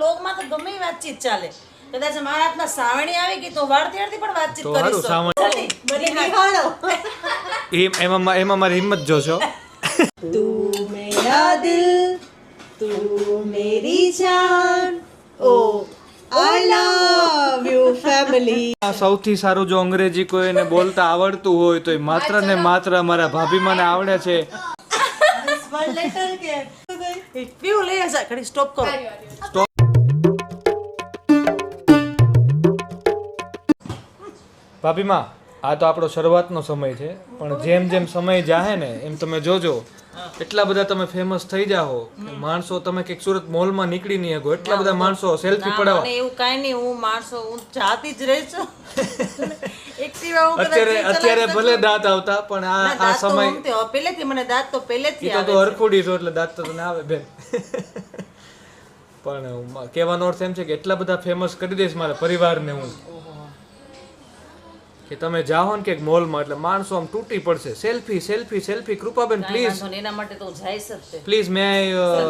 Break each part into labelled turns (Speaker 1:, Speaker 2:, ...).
Speaker 1: લોગમાં તો ગમે એ વાતચીત ચાલે. કદાચ મારા હાથમાં સાવણી આવી ગઈ તો વાળતી પણ વાતચીત
Speaker 2: કરીશું. એમાં મારી હિંમત જોશો.
Speaker 3: તું મેરા દિલ તું મેરી જાન ઓ આઈ લવ યુ ફેમિલી.
Speaker 2: સૌથી સારું જો અંગ્રેજી કોઈને બોલતા આવડતું હોય તો એ માત્ર ને માત્ર મારા ભાભી મને આવડે છે.
Speaker 1: પીવું લઈ જા ઘડી સ્ટોપ કરો.
Speaker 2: ભાભીમાં આ તો આપણો શરૂઆતનો સમય છે પણ જેમ જેમ સમય જાહે ને એમ તમે જોજો એટલા બધા તમે ફેમસ થઈ જાઓ માણસો તમે કઈક સુરત મોલમાં નીકળી નહીં શકો એટલા બધા માણસો સેલ્ફી પડાવવા.
Speaker 1: એવું કાઈ નહીં, હું માણસો હું જાતી જ રહી છું. એક્ટિવા હું
Speaker 2: અત્યારે ભલે દાંત આવતા પણ આ સમય
Speaker 1: પહેલેથી મને દાંત તો પહેલેથી
Speaker 2: આવે તો હરખુડી છો એટલે દાંત તો તને આવે બેન. પણ કહેવાનો અર્થ એમ છે કે એટલા બધા ફેમસ કરી દઈશ મારા પરિવારને હું કે તમે જાઓ ને કે મોલમાં એટલે માણસો આમ તૂટી પડશે. Selfie selfie selfie. કૃપાબેન પ્લીઝ
Speaker 1: એના માટે તો જઈશ જ.
Speaker 2: પ્લીઝ મે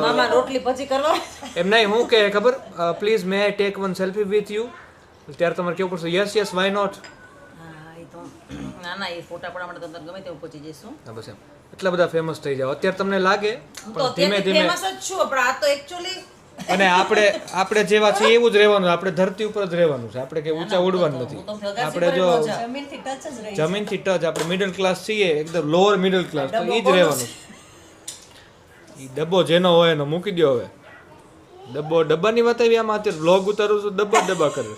Speaker 1: મામા રોટલી ભજી કરવા
Speaker 2: એમ નહીં હું કે ખબર please May I take one selfie with you. ત્યારે તમારે કેવું પડશે યસ યસ વાય નોટ.
Speaker 1: ના એ ફોટા પડવા માટે તો ગમે તેવું પહોંચી જઈશું.
Speaker 2: હા બસ એમ એટલા બધા ફેમસ થઈ જાવ અત્યારે તમને લાગે પણ ધીમે ધીમે
Speaker 1: ફેમસ જ છું પણ આ તો એક્ચ્યુઅલી
Speaker 2: અને આપણે જેવા છીએ એવું જ રહેવાનું. આપણે ધરતી ઉપર જ રહેવાનું છે. આપણે કે ઊંચા ઉડવાનું નથી. આપણે જો જમીનથી ટચ આપણે મિડલ ક્લાસ છીએ એકદમ લોઅર મિડલ ક્લાસ તો એ જ રહેવાનું. એ ડબ્બો જેનો હોય એનો મૂકી દો. હવે ડબ્બાની વાત આવી આમાં અત્યારે વ્લોગ ઉતારું છું ડબ્બા કરે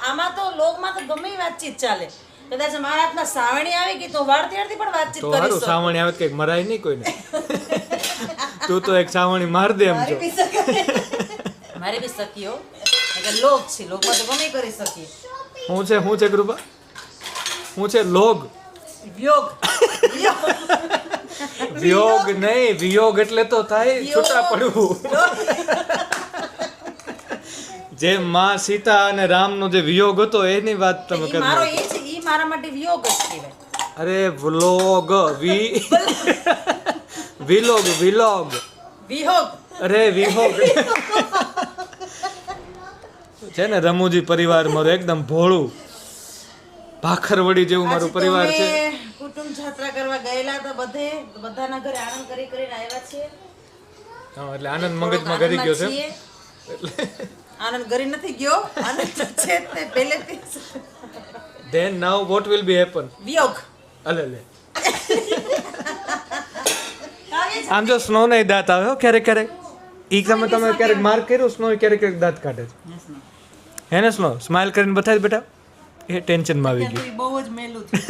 Speaker 1: આમાં તો લોગમાં તો ગમે એ વાતચીત ચાલે. કદાચ મારા હાથમાં સાવણી આવી ગઈ તો વાળતી પણ વાતચીત
Speaker 2: તો સારું સાવણી આવે કઈક મરાય નહીં કોઈને. તું તો એક સાવણી માર દે એમ છો.
Speaker 1: મારે બી સકીઓ લોગ છે. લોગમાં તો ગમે કરી શકીએ.
Speaker 2: હું છે કૃપા હું છે લોગ
Speaker 1: વિયોગ
Speaker 2: વિયોગ નહીં વિયોગ એટલે તો થાય છૂટા પડવું. જે માં સીતા અને રામનો જે વિયોગ હતો એની વાત તમે કરો.
Speaker 1: મારો એ છે ઈ મારા માટે વિયોગ જ કહેવાય.
Speaker 2: અરે વ્લોગ વિલોગ વિલોગ
Speaker 1: વિયોગ
Speaker 2: અરે વિહોગ છે ને રમૂજી પરિવાર મારું એકદમ ભોળું ભાખરવડી જેવું મારું પરિવાર છે.
Speaker 1: કુટુંબ યાત્રા કરવા ગયેલા તો બધાના ઘરે આનંદ કરીને આવ્યા છે.
Speaker 2: હા એટલે આનંદ મગજમાં કરી ગયો છે.
Speaker 1: આનંદ ઘરે નથી ગયો આનંદ છે તે પહેલેથી.
Speaker 2: Then now what will be happen?
Speaker 1: વિયોગ
Speaker 2: અલે આમ જો સ્નો નહીં દાંત આવે ક્યારેક ક્યારેક ઈ તમે ક્યારેક માર્ક કર્યો સ્નો ક્યારેક દાંત કાઢે છે હે ને સ્નો સ્માઈલ કરીને બતાવી બેટા એ ટેન્શનમાં આવી ગયું.
Speaker 3: બહુ જ મેલું થયું.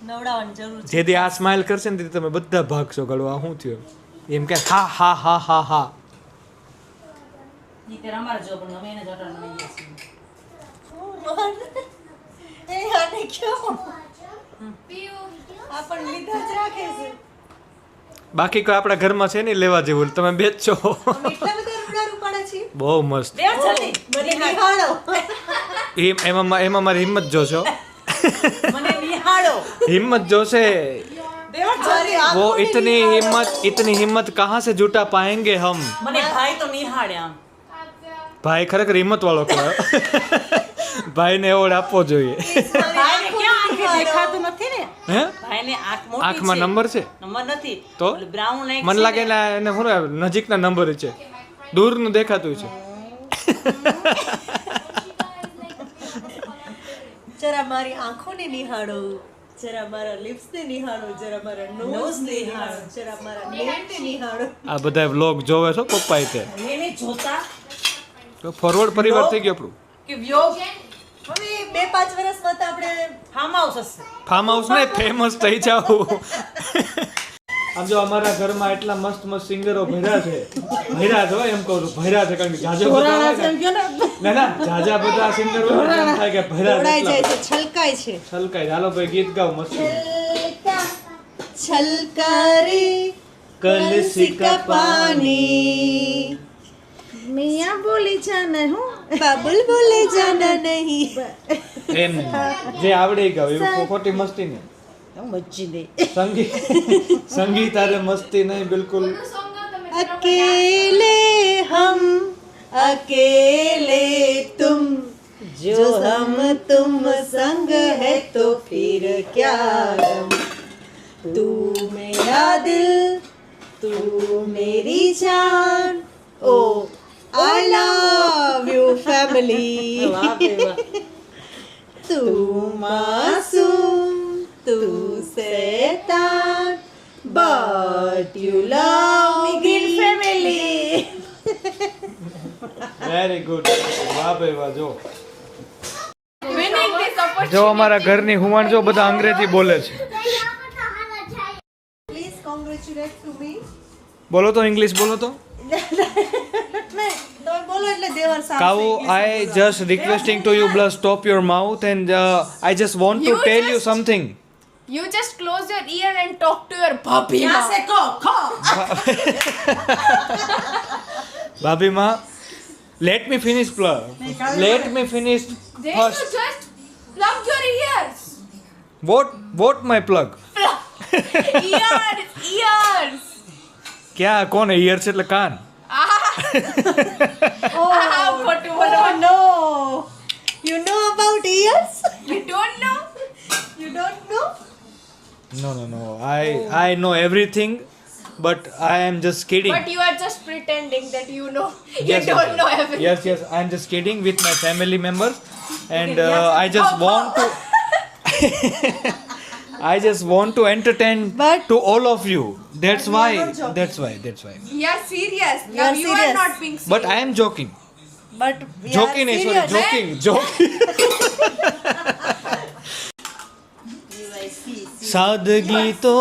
Speaker 3: નવડાવવાની જરૂર છે.
Speaker 2: જેથી આ સ્માઈલ કરશે ને તમે બધા ભાગશો ગળવા શું થયું એમ કે હા હા હા હા હા.
Speaker 1: ઈ તે અમાર જો પણ અમે એને જટાણ બનાવીએ છીએ.
Speaker 3: એ આને ક્યો આપણ લીધા જ રાખે છે.
Speaker 2: બાકી કોઈ આપણા ઘરમાં છે નહીં લેવા જેવું તમે બે જ છો.
Speaker 3: એટલા બધા રૂડા પાડે છે.
Speaker 2: બહુ મસ્ત.
Speaker 1: બે જલ્દી
Speaker 3: મને નિહાળો.
Speaker 2: એમાં મારી હિંમત જોશો.
Speaker 1: મને નિહાળો
Speaker 2: हिम्मत जोसे वो इतनी हिम्मत कहाँ से जुटा पाएंगे हम.
Speaker 1: મને ભાઈ તો નિહાળ્યા.
Speaker 2: ભાઈ ખરેખર હિંમત વાળો કહેવાય. ભાઈને એવોર્ડ આપવો જોઈએ.
Speaker 1: ભાઈને ક્યાં આંખે દેખાતું નથી ને.
Speaker 2: હે
Speaker 1: ભાઈને આંખ મોટી છે.
Speaker 2: આંખમાં નંબર છે.
Speaker 1: નંબર નથી
Speaker 2: તો
Speaker 1: બ્રાઉન આંખ
Speaker 2: મને લાગે એને શું નજીકના નંબર છે દૂરનું દેખાતું છે.
Speaker 3: જરા મારી આંખોને નિહાળો, જરા મારા લિપ્સને નિહાળો, જરા મારા નોઝને નિહાળો, જરા મારા નેલને નિહાળો.
Speaker 2: આ બધા વ્લોગ જોવે છો પપ્પા તે
Speaker 1: એને જોતા
Speaker 2: તો ફોરવર્ડ પરિવાર થઈ ગયો આપણું
Speaker 1: કે વિયોગ
Speaker 3: હવે 2-5 વર્ષમાં તો આપણે
Speaker 1: ફાર્મ હાઉસ હશે.
Speaker 2: ફાર્મ હાઉસ ને ફેમસ થઈ જાવ. આમ જો અમારા ઘરમાં એટલા મસ્ત સિંગરો ભર્યા છે એમ કહું છું ભર્યા છે કારણ કે જાજા બધા ના જાજા બધા સિંગર હોય એમ થાય કે ભર્યા
Speaker 3: દોડાઈ જાય છે, છલકાય છે.
Speaker 2: છલકાય. હાલો ભાઈ ગીત ગાઓ મસ્ત.
Speaker 3: છલકારે કલસી કા પાણી
Speaker 1: મિયા બોલી જાને હું
Speaker 3: બાબુલ બોલે જાના નહીં.
Speaker 2: એમ જે આવડે ગાવ એવું ખોટી મસ્તી નહીં.
Speaker 1: મચ્છી દે
Speaker 2: સંગીત અરે મસ્તી નહીં બિલકુલ.
Speaker 3: अकेले हम अकेले तुम जो हम तुम संग है तो फिर क्या गम तू मेरा दिल तू मेरी जान ओ आई लव यू फैमिली
Speaker 1: વાહ ભાઈ વાહ.
Speaker 3: तू मासूम तू शैतान but you love me good family
Speaker 2: very good. વાહ ભાઈ વાહ. જો
Speaker 4: Winning this opportunity.
Speaker 2: જો અમારા ઘરની હુવાણ જો બધા અંગ્રેજી બોલે છે.
Speaker 3: please congratulate to me
Speaker 2: બોલો તો ઇંગ્લિશ બોલો તો.
Speaker 3: નહીં તમે બોલો એટલે દેવર સાહેબ
Speaker 2: કાઉ I just requesting to you please stop your mouth and I just want to
Speaker 4: You
Speaker 2: tell you
Speaker 4: just-
Speaker 2: something.
Speaker 4: You just close your ear and talk to your bhabhi
Speaker 1: यहाँ
Speaker 4: ma.
Speaker 1: से को खो.
Speaker 2: ભાભી માં let me finish let me finish
Speaker 4: Then you
Speaker 2: first.
Speaker 4: just plug your ears.
Speaker 2: Vote my plug.
Speaker 4: Ears.
Speaker 2: ક્યાં કોને ear છે એટલે કાન.
Speaker 4: But
Speaker 3: oh no you know about ears
Speaker 4: you don't know.
Speaker 3: you don't know
Speaker 2: No. I know everything, but I am just kidding.
Speaker 4: But you are just pretending that you know.
Speaker 2: Yes,
Speaker 4: You don't know
Speaker 2: yes.
Speaker 4: everything.
Speaker 2: Yes, I am just kidding with my family members, and I just want to. I just want to entertain
Speaker 3: But-
Speaker 2: to all of you. That's
Speaker 3: But we
Speaker 2: why.
Speaker 3: are not joking.
Speaker 2: That's why.
Speaker 4: We are serious.
Speaker 3: We
Speaker 4: Now
Speaker 3: are
Speaker 4: you
Speaker 3: serious.
Speaker 4: are not being serious.
Speaker 2: But I am joking.
Speaker 3: but we
Speaker 2: Joking,
Speaker 3: are
Speaker 2: sorry,
Speaker 3: serious,
Speaker 2: joking. सादगी तो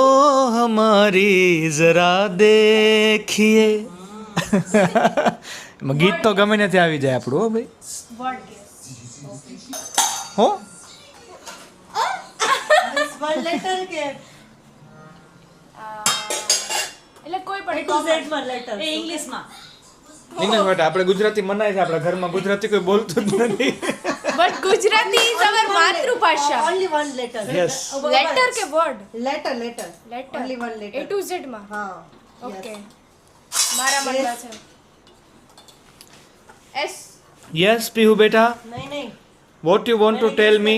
Speaker 2: हमारी जरा देखिए. ગીત તો ગમે નથી આવી જાય આપણું હો ભાઈ. હો
Speaker 3: This one letter કે
Speaker 4: એટલે કોઈ પણ
Speaker 3: to Z માં letter
Speaker 1: એ ઇંગ્લિશમાં.
Speaker 2: નિમેશ માટે આપણે ગુજરાતી મનાય છે આપણા ઘરમાં ગુજરાતી કોઈ બોલતું જ નથી.
Speaker 4: But Gujarati is our માતૃભાષા.
Speaker 3: only one letter
Speaker 2: Yes.
Speaker 4: Letter કે word?
Speaker 3: letter
Speaker 4: Letter.
Speaker 3: only one letter
Speaker 4: A to Z માં.
Speaker 3: હા
Speaker 4: Okay. મારા મનમાં છે. S.
Speaker 2: યસ પીહુ બેટા,
Speaker 3: નહીં નહીં
Speaker 2: what you want to tell me?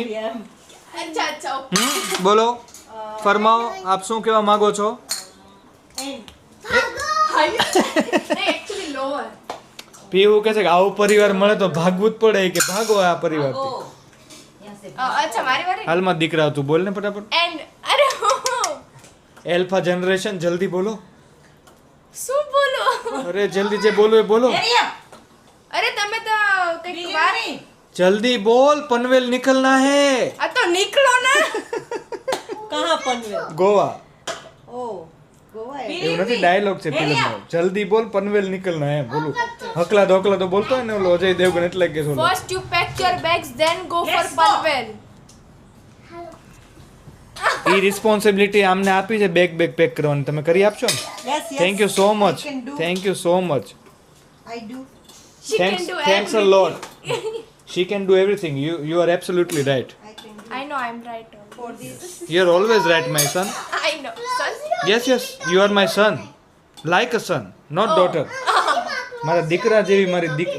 Speaker 4: અચ્છા અચ્છા. okay.
Speaker 2: બોલો, ફરમાવો, આપ શું કહેવા માંગો છો?
Speaker 3: and
Speaker 4: નહીં actually lower.
Speaker 2: પીહુ કહે છે કે આવો પરિવાર મળે તો ભાગવું જ પડે કે ભાગો આ પરિવારથી.
Speaker 1: ओ. यहाँ से.
Speaker 4: અચ્છા મારી વારી.
Speaker 2: હાલમાં દીકરા તું બોલ ને ફટાફટ.
Speaker 4: And અરે
Speaker 2: એલ્ફા જનરેશન, જલ્દી બોલો.
Speaker 4: શું બોલો?
Speaker 2: અરે જલ્દી જે બોલો એ બોલો.
Speaker 1: एरिया.
Speaker 4: અરે તમે તો કંઈક વાત.
Speaker 1: नहीं.
Speaker 2: જલ્દી બોલ, પનવેલ નિકલના હે.
Speaker 4: આ તો નીકળો ને.
Speaker 3: कहाँ पनवेल
Speaker 2: ગોવા.
Speaker 3: ओ गोवा है
Speaker 2: એવું નથી, ડાયલોગ છે ફિલ્મનો. જલ્દી બોલ, પનવેલ નિકલના હે. બોલું હકલા ધોકલા તો બોલતો હોય ને ઓલો અજય દેવગન એટલે કે બોલો.
Speaker 4: First you pack your bags, then go for
Speaker 1: Let's go.
Speaker 4: Panvel.
Speaker 2: E responsibility આમને આપી છે બેગ પેક કરવાની, તમે કરી આપશો ને?
Speaker 3: yes yes
Speaker 2: thank you so
Speaker 3: I
Speaker 2: much,
Speaker 3: can do
Speaker 2: thank you so much.
Speaker 3: I do
Speaker 4: She
Speaker 2: Thanks,
Speaker 4: can do
Speaker 2: thanks a
Speaker 4: everything.
Speaker 2: lot. She can do everything. You are absolutely right.
Speaker 3: I can do
Speaker 4: I know I'm right.
Speaker 3: for this
Speaker 2: You are always right, my son.
Speaker 4: I know. Son.
Speaker 2: Yes, you are my son. Like a son, not daughter. મારા દીકરા જેવી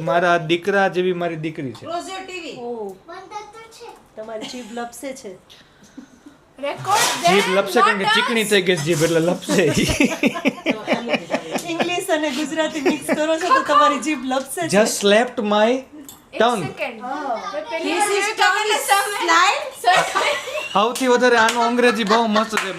Speaker 2: મારા દીકરા જેવી મારી દીકરી છે.
Speaker 1: Close your TV.
Speaker 3: ओ તમારી જીભ લપસે છે
Speaker 4: Record
Speaker 2: જીભ
Speaker 4: then,
Speaker 2: લપસે કેમ કે
Speaker 4: not
Speaker 2: ચીકણી
Speaker 4: us.
Speaker 2: થઈ ગઈ છે જીભ એટલે લપસે.
Speaker 3: ઇંગ્લિશ અને ગુજરાતી મિક્સ કરો છો તો તમારી જીભ લપસે છે
Speaker 2: Just slapped my
Speaker 4: એક
Speaker 2: tongue.
Speaker 4: second. મેં પહેલી
Speaker 1: This
Speaker 4: વાર
Speaker 1: is
Speaker 4: જોયું
Speaker 1: tongue
Speaker 4: કે
Speaker 1: is
Speaker 4: તમે
Speaker 1: slide.
Speaker 4: Sir,
Speaker 2: સૌથી વધારે આનો અંગ્રેજી બહુ મસ્ત છે.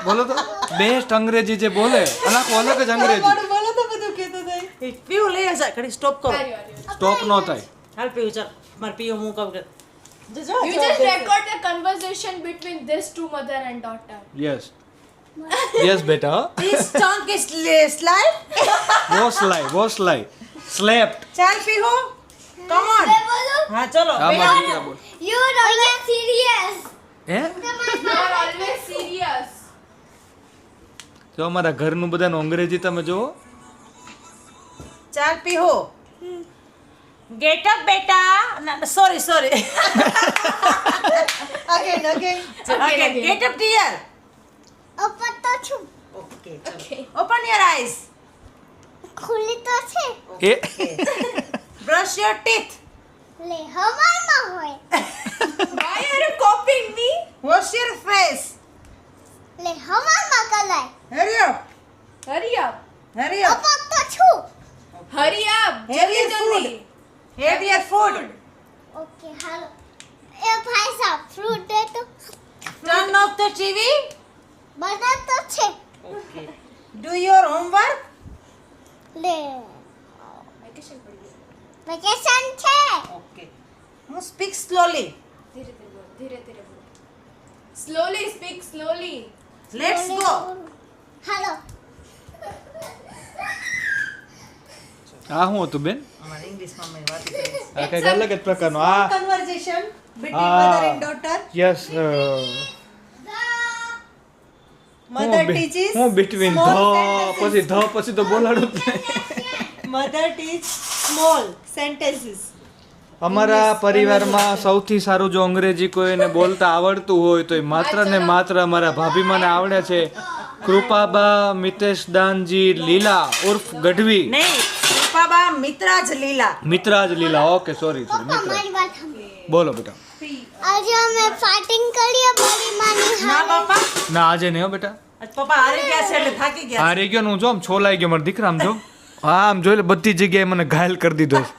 Speaker 2: બોલો તો બેસ્ટ અંગ્રેજી જે બોલે અલગ અલગ જ અંગ્રેજી.
Speaker 3: બોલો તો બધું કહેતો થાય
Speaker 1: પીયુ લઈ જા ઘડી સ્ટોપ કરો.
Speaker 4: વારી, વારી.
Speaker 2: સ્ટોપ નો થાય.
Speaker 1: હાલ પીયુ ચાલ. માર પીયુ હું કહું કે
Speaker 3: જો
Speaker 4: You just record the conversation between this two mother and daughter.
Speaker 2: Yes બેટા.
Speaker 1: this tongue is slide.
Speaker 2: वो स्लाई स्लेप्ट.
Speaker 1: ચાલ પીયુ. Come on. હા ચલો.
Speaker 2: આમાં દીકરા બોલ.
Speaker 5: You are always serious.
Speaker 2: હે
Speaker 4: You are always serious.
Speaker 2: જો અમારા ઘરનું બધાનું અંગ્રેજી તમે જુઓ.
Speaker 1: ચાલ પીહો. ગેટ અપ બેટા. Sorry
Speaker 3: again
Speaker 1: Okay, get up dear.
Speaker 5: Open the tube.
Speaker 1: Okay,
Speaker 4: Okay.
Speaker 1: Open your eyes.
Speaker 2: A
Speaker 1: brush your teeth.
Speaker 5: લે હવામાં હોય.
Speaker 4: Why are you copying me?
Speaker 1: Wash your face.
Speaker 5: લે હવામાં કલાય.
Speaker 1: હરી અપ.
Speaker 4: Hurry up.
Speaker 1: હરી up.
Speaker 5: અપક તો છું.
Speaker 4: Hurry up.
Speaker 1: Have your
Speaker 4: જલ્દી.
Speaker 1: Have your food.
Speaker 5: Okay હાલો. એ ભાઈ સાહેબ ફ્રૂટ દે તો.
Speaker 1: Turn off the TV.
Speaker 5: બધા તો છે.
Speaker 1: ઓકે. Do your homework.
Speaker 5: લે
Speaker 4: Vacation પડી ગયું.
Speaker 5: વેકેશન છે.
Speaker 1: ઓકે. હું સ્પીક સ્લોલી.
Speaker 4: ધીરે ધીરે બોલ. ધીરે ધીરે બોલ. Slowly speak slowly.
Speaker 1: Let's go.
Speaker 3: હાલો.
Speaker 2: આ શું હતું બેન
Speaker 1: અમાર ઇંગ્લિશમાં મેં વાત કરી.
Speaker 2: આ કઈક અલગ જ પ્રકારનું આ
Speaker 3: conversion between
Speaker 2: Ah.
Speaker 3: mother and daughter.
Speaker 2: Yes
Speaker 3: Mother teaches
Speaker 2: હું બિટવીન
Speaker 3: small
Speaker 2: ધ
Speaker 3: sentences.
Speaker 2: પછી ધ પછી તો બોલાડું જ નહીં.
Speaker 3: Mother teach small sentences.
Speaker 2: અમારા પરિવારમાં સૌથી સારું જો અંગ્રેજી કોઈને બોલતા આવડતું હોય તો એ માત્ર ને માત્ર અમારા ભાભી મને આવડે છે કૃપાબા મિતેશ દાનજી લીલા ઉર્ફ ગઢવી
Speaker 1: નહીં, કૃપાબા મિત્રાજ લીલા.
Speaker 2: મિત્રાજ લીલા ઓકે સોરી
Speaker 5: પપ્પા
Speaker 2: મિત્રાજ
Speaker 5: મારી વાત સાંભળો.
Speaker 2: બોલો બેટા
Speaker 5: આજે અમે ફાઇટિંગ કરીએ બડી માની
Speaker 1: ના
Speaker 5: હારે.
Speaker 1: બાપા,
Speaker 2: ના આજે નહીં હો બેટા
Speaker 1: આજ પપ્પા હારી ગયા છે એટલે થાકી ગયા
Speaker 2: હારી ગયો ને હું જો આમ છોલાઈ ગયો મારા દીકરા આમ જો હા આમ જોઈ લે બધી જગ્યાએ મને ઘાયલ કરી દીધો છે.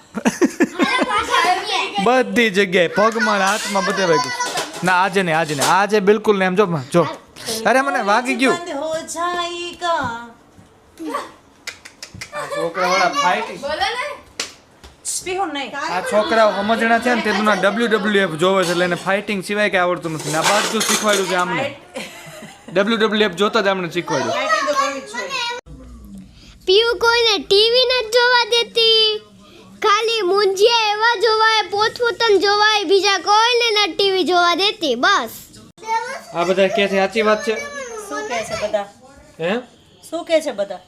Speaker 2: બધી જગ્યાએ પગમાં ને હાથમાં બધે વાગ્યું ના આજે નહીં આજે બિલકુલ નહીં એમ જો અરે મને વાગી ગયું
Speaker 1: બંધ હો જાયેગા.
Speaker 2: છોકરાવાળા ફાઇટિંગ
Speaker 4: બોલો ને.
Speaker 1: સ્પીહું નહીં.
Speaker 2: આ છોકરાઓ સમજણા છે ને તે દુના WWF જોવે છે એટલે એને ફાઇટિંગ સિવાય કે આવડતું નથી ને આ બધું શીખવાડ્યું છે આમને WWF જોતા જ આમને શીખવાડ્યું
Speaker 1: ફાઇટિંગ તો કરવી જ જોઈએ.
Speaker 5: પીયુ કોઈને ટીવી ન જોવા દેતી, ખાલી મુંજિયા એવા જોવાય, પોતપોતન જોવાય, બીજા કોઈને ન ટીવી જોવા દેતી. બસ
Speaker 2: આ બધા કે છે સાચી વાત છે
Speaker 3: શું કહે છે બધા?
Speaker 2: હે
Speaker 3: શું કહે છે બધા?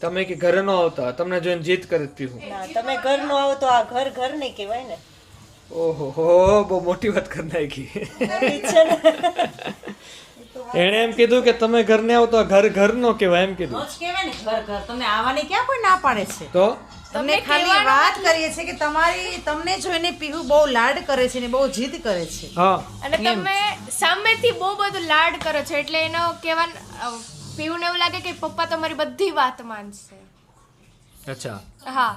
Speaker 2: તમે કે ઘરે ન આવતા તમને જોઈને જીત કરી પીવું
Speaker 3: ના તમે ઘર નો આવો તો આ ઘર ઘર નહીં કહેવાય ને.
Speaker 2: ઓહો હો બહુ મોટી વાત કરી નાખી
Speaker 3: મોટી જ છે ને.
Speaker 2: એણે એમ કીધું કે તમે ઘર ને આવો તો આ ઘર ઘર નો કહેવાય એમ કીધું
Speaker 1: રોજ કહેવાય ને ઘર ઘર. તમને આવવાની ક્યાં કોઈ ના પાડે છે?
Speaker 2: તો
Speaker 1: તમને ખાલી વાત કરીએ છે કે તમને જોઈને પીહુ બહુ લાડ કરે છે ને બહુ જીદ કરે છે.
Speaker 2: હા
Speaker 4: અને તમે સામેથી બહુ બધું લાડ કરો છો એટલે એનો કહેવાનું પીવું એવું લાગે કે પપ્પા તમારી બધી વાત માનશે.
Speaker 2: અચ્છા
Speaker 4: હા.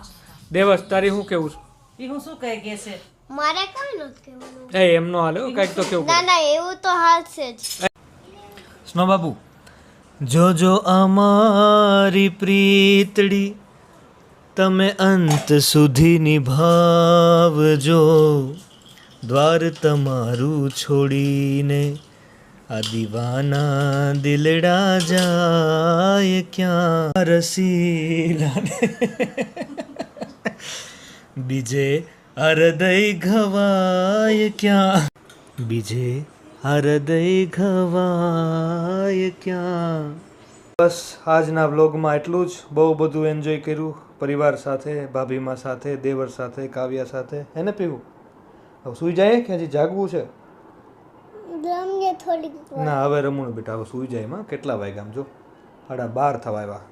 Speaker 2: દેવસ તારી શું કેવું
Speaker 1: પીહુ શું કહે કે છે?
Speaker 5: મારે કઈ નથી કહેવાનું.
Speaker 2: છે એ એમ નો હાલે હો, કાંઈક તો કેવું
Speaker 5: ના ના એવું તો હાલશે જ.
Speaker 2: સ્નો બાબુ જોજો અમારી પ્રીતડી તમે અંત સુધી નિભાવજો દ્વાર તમારું છોડીને આ દીવાના દિલડા જાય ક્યાં રસીલાને બીજે હૃદય ઘવાય ક્યાં બીજે હૃદય ઘવાય ક્યાં. બસ આજના વ્લોગમાં એટલું જ. બહુ બધું એન્જોય કર્યું પરિવાર સાથે, ભાભીમાં સાથે, દેવર સાથે, કાવ્યા સાથે. એને પીવું હવે સૂઈ જાય કે હજી જાગવું છે?
Speaker 5: ગમે થોડીક
Speaker 2: ના હવે રમવું બેટા હવે સૂઈ જાય. માં કેટલા વાગ્યા આમ જો 12:30 થવા આવ્યા.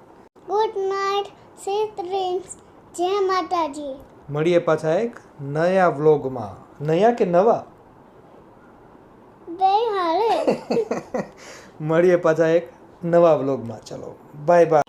Speaker 5: Good night, sweet dreams. જય માતાજી.
Speaker 2: મળીએ પાછા એક નયા વ્લોગમાં. નયા કે નવા?
Speaker 5: બે હાલે.
Speaker 2: મળીએ પાછા એક નવા વ્લોગમાં. ચલો બાય બાય.